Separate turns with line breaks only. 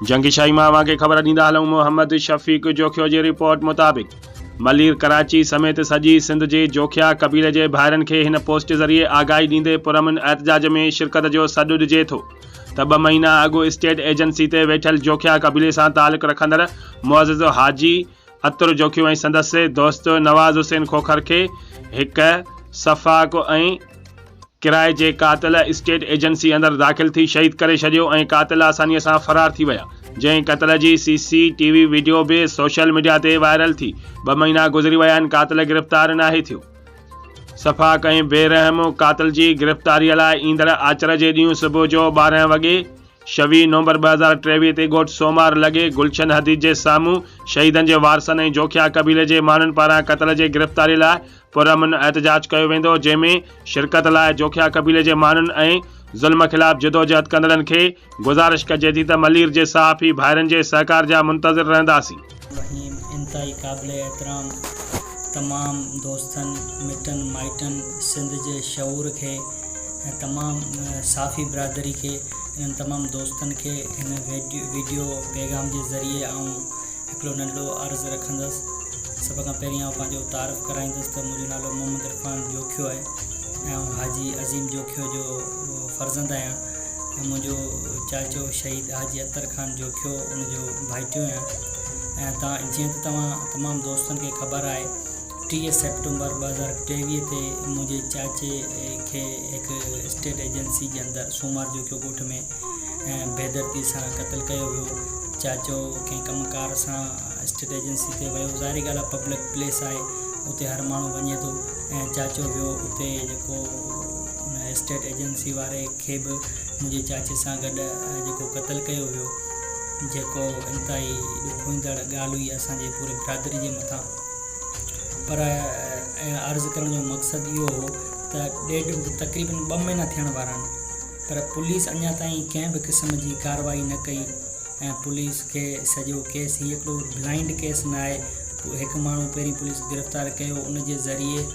जंगी मां वांगे ख़बर ॾींदा हलूं। मोहम्मद शफ़ीक जोखियो जी रिपोर्ट मुताबिक़ मलीर कराची समेत सॼी सिंध जे जोखिया क़बीले जे भाइरनि खे हिन पोस्ट ज़रिए आगाही ॾींदे पुरअमन एहतजाज में शिरकत जो सॾु ॾिजे थो त 2 महीना अॻु स्टेट एजेंसी ते वेठल जोखिया क़बीले सां तालुक़ रखंदड़ मुअज़्ज़िज़ हाजी अतुर जोखियो ऐं संदसि दोस्त नवाज़ हुसैन खोखर खे हिक सफ़ाक ऐं किराए जे कातिल स्टेट एजेंसी अंदर दाख़िल थी शहीद करे छॾियो ऐं कातिल आसानीअ सां फ़रार थी विया, जंहिं क़त्ल जी CCTV वीडियो बि सोशल मीडिया ते वायरल थी। 2 महीना गुज़री विया आहिनि, कातिल गिरफ़्तार नाहे थियो। सफ़ाक ऐं बेरहम कातिल जी गिरफ़्तारीअ लाइ ईंदड़ आचर जे ॾींहुं सुबुह जो 12 वॻे 26 नवंबर 2023 ते ॻोठ सोमार लॻे गुलशन हदीद जे साम्हूं शहीदनि जे वारसनि ऐं जोखिया क़बीले जे माण्हुनि पारां क़त्ल जे गिरफ़्तारी लाइ पुरअमन एहतजाज कयो वेंदो, जंहिंमें शिरकत लाइ जोखिया क़बीले जे माण्हुनि ऐं ज़ुल्म ख़िलाफ़ जदोजहद कंदड़नि खे गुज़ारिश कजे थी त मलीर जे सहाफ़ी भाइरनि जे सहकार जा मुंतज़िर रहंदासीं।
इंतहाई क़ाबिल एहतराम तमाम दोस्तनि मिटनि माइटनि सिंध जे शऊर खे ऐं तमामु साफ़ी बिरादरी खे इन तमाम दोस्तनि खे इन वीडियो पैगाम जे ज़रिए हिकिड़ो नंढो अर्ज़ु रखंदुसि। सभ खां पहिरियों पंहिंजो तारीफ़ कराईंदुसि त मुंहिंजो नालो मोहम्मद इरफान जोखियो आहे ऐं हाजी अज़ीम जोखियो जो फ़र्ज़ंद आहियां ऐं मुंहिंजो चाचो शहीद हाजी अतर ख़ान जोखियो उनजो भाइटियो आहियां। ऐं जीअं त तव्हां तमामु दोस्तनि खे ख़बर आहे 30 सेप्टेम्बर 2023 ते मुंहिंजे चाचे खे हिकु स्टेट एजेंसी जे अंदरि सूमार जोखियो ॻोठ में बेदर्दी सां क़त्ल कयो वियो। चाचो कंहिं कमकार सां स्टेट एजेंसी ते वियो, ज़ाहिरी ॻाल्हि आहे पब्लिक प्लेस आहे, उते हर माण्हू वञे थो ऐं चाचो वियो उते जेको उन स्टेट एजेंसी वारे खे बि मुंहिंजे चाचे सां गॾु जेको क़त्ल कयो वियो, जेको इंतहाई ॾुखोईंदड़ ॻाल्हि हुई असांजे पूरे बिरादरी जे मथां। पर अर्ज़ु करण जो मक़सदु इहो हो त तक़रीबन 2 महीना थियण वारा आहिनि, पर पुलिस अञा ताईं कंहिं बि क़िस्म जी कार्रवाई न कई ऐं पुलिस खे सॼो केस हीअ हिकिड़ो ब्लाइंड केस न आहे। हिकु माण्हू पहिरीं पुलिस गिरफ़्तार कयो, उन जे ज़रिए